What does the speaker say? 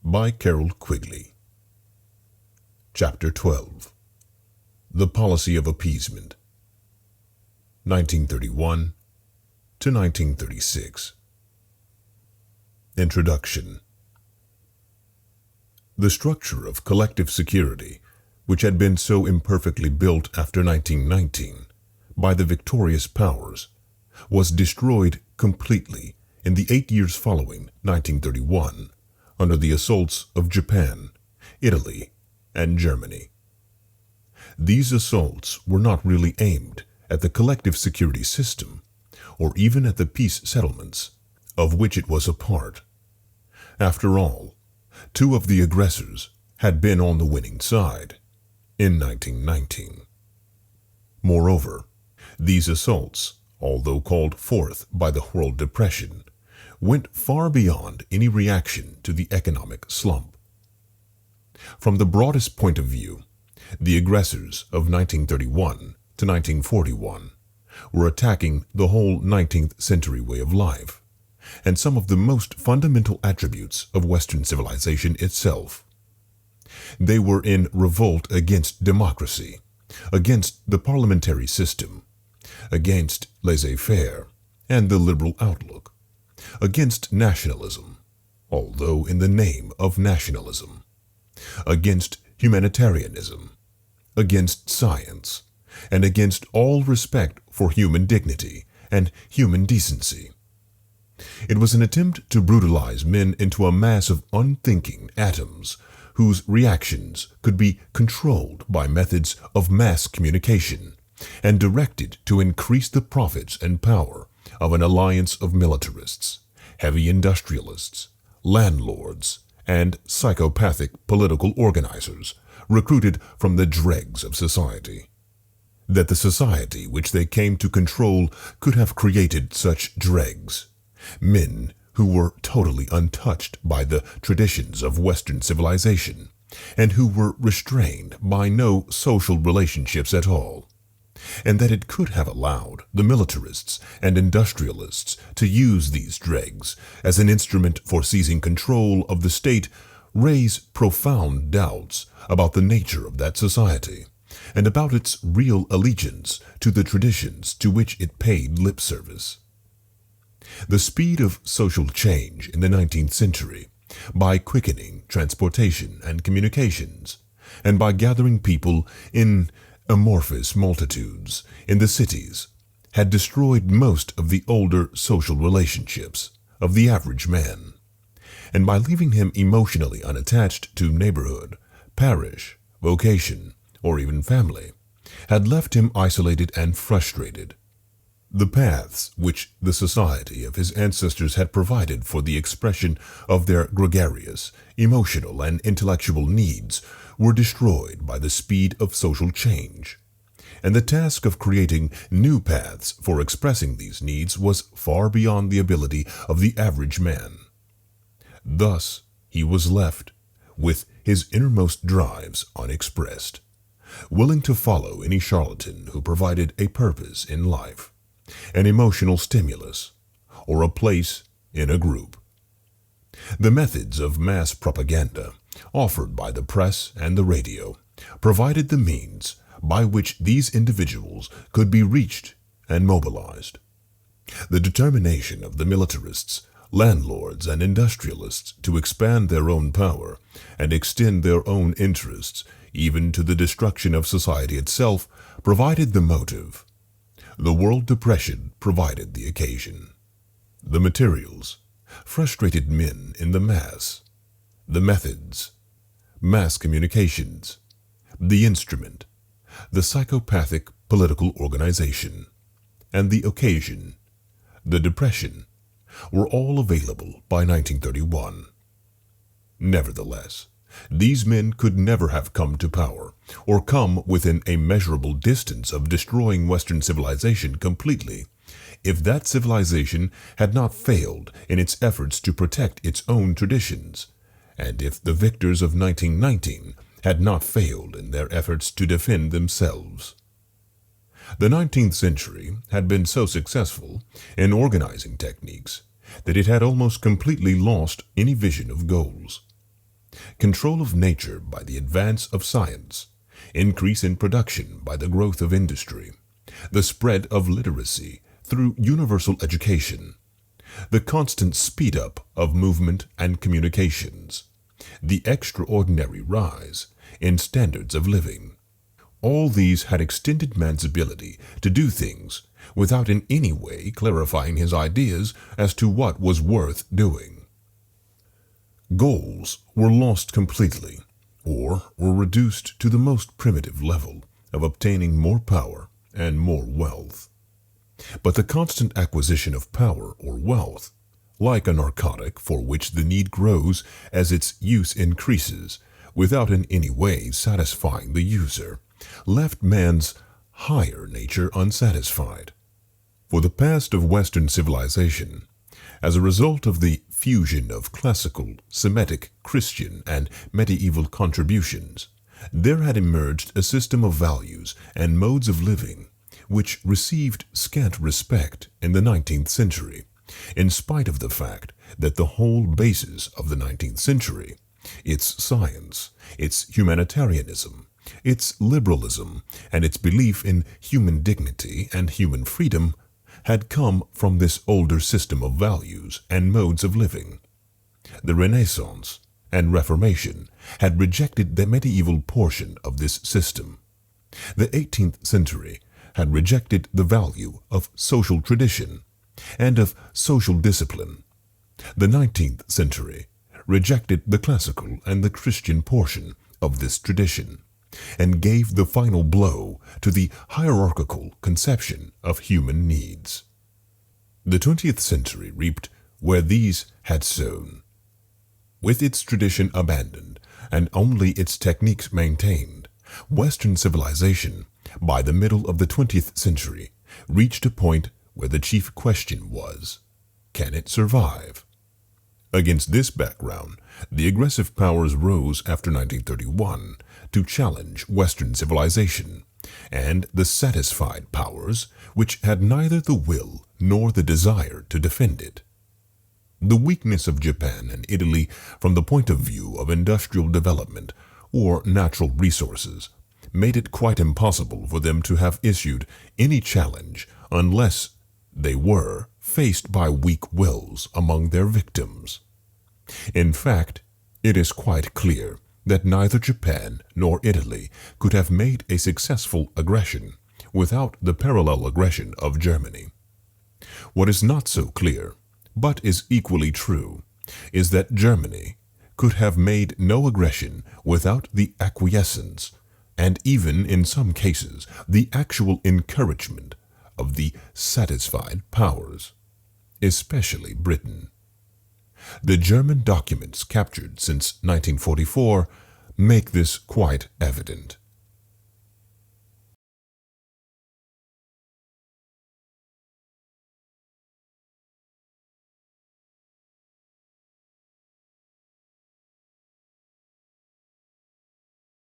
by Carroll Quigley. Chapter 12. The Policy of Appeasement, 1931 to 1936. Introduction. The structure of collective security, which had been so imperfectly built after 1919 by the victorious powers, was destroyed completely in the 8 years following 1931 under the assaults of Japan, Italy, and Germany. These assaults were not really aimed at the collective security system, or even at the peace settlements, of which it was a part. After all, two of the aggressors had been on the winning side in 1919. Moreover, these assaults, although called forth by the World Depression, went far beyond any reaction to the economic slump. From the broadest point of view, the aggressors of 1931 to 1941 were attacking the whole 19th century way of life, and some of the most fundamental attributes of Western civilization itself. They were in revolt against democracy, against the parliamentary system, against laissez-faire and the liberal outlook, against nationalism, although in the name of nationalism, against humanitarianism, against science, and against all respect for human dignity and human decency. It was an attempt to brutalize men into a mass of unthinking atoms whose reactions could be controlled by methods of mass communication and directed to increase the profits and power of an alliance of militarists, heavy industrialists, landlords, and psychopathic political organizers recruited from the dregs of society. That the society which they came to control could have created such dregs, men who were totally untouched by the traditions of Western civilization, and who were restrained by no social relationships at all, and that it could have allowed the militarists and industrialists to use these dregs as an instrument for seizing control of the state raise profound doubts about the nature of that society and about its real allegiance to the traditions to which it paid lip service. The speed of social change in the 19th century, by quickening transportation and communications, and by gathering people in amorphous multitudes in the cities, had destroyed most of the older social relationships of the average man, and by leaving him emotionally unattached to neighborhood, parish, vocation, or even family, had left him isolated and frustrated. The paths which the society of his ancestors had provided for the expression of their gregarious, emotional, and intellectual needs were destroyed by the speed of social change, and the task of creating new paths for expressing these needs was far beyond the ability of the average man. Thus, he was left with his innermost drives unexpressed, willing to follow any charlatan who provided a purpose in life, an emotional stimulus, or a place in a group. The methods of mass propaganda offered by the press and the radio provided the means by which these individuals could be reached and mobilized. The determination of the militarists, landlords, and industrialists to expand their own power and extend their own interests, even to the destruction of society itself, provided the motive. The World Depression provided the occasion. The materials frustrated men in the mass. The methods, mass communications, the instrument, the psychopathic political organization, and the occasion, the depression, were all available by 1931. Nevertheless, these men could never have come to power or come within a measurable distance of destroying Western civilization completely if that civilization had not failed in its efforts to protect its own traditions, and if the victors of 1919 had not failed in their efforts to defend themselves. The 19th century had been so successful in organizing techniques that it had almost completely lost any vision of goals. control of nature by the advance of science, increase in production by the growth of industry, the spread of literacy through universal education, the constant speed-up of movement and communications, the extraordinary rise in standards of living. All these had extended man's ability to do things without in any way clarifying his ideas as to what was worth doing. Goals were lost completely, or were reduced to the most primitive level of obtaining more power and more wealth. But the constant acquisition of power or wealth, like a narcotic for which the need grows as its use increases, without in any way satisfying the user, left man's higher nature unsatisfied. For the past of Western civilization, as a result of the fusion of classical, Semitic, Christian, and medieval contributions, there had emerged a system of values and modes of living which received scant respect in the 19th century, in spite of the fact that the whole basis of the 19th century, its science, its humanitarianism, its liberalism, and its belief in human dignity and human freedom, had come from this older system of values and modes of living. The Renaissance and Reformation had rejected the medieval portion of this system. The 18th century had rejected the value of social tradition and of social discipline. The 19th century rejected the classical and the Christian portion of this tradition, and gave the final blow to the hierarchical conception of human needs. The 20th century reaped where these had sown. With its tradition abandoned and only its techniques maintained, Western civilization, by the middle of the 20th century, reached a point where the chief question was, can it survive? Against this background, the aggressive powers rose after 1931 to challenge Western civilization, and the satisfied powers, which had neither the will nor the desire to defend it. The weakness of Japan and Italy from the point of view of industrial development or natural resources made it quite impossible for them to have issued any challenge unless they were faced by weak wills among their victims. In fact, it is quite clear that neither Japan nor Italy could have made a successful aggression without the parallel aggression of Germany. What is not so clear, but is equally true, is that Germany could have made no aggression without the acquiescence, and even in some cases the actual encouragement of the satisfied powers, especially Britain. The German documents captured since 1944 make this quite evident.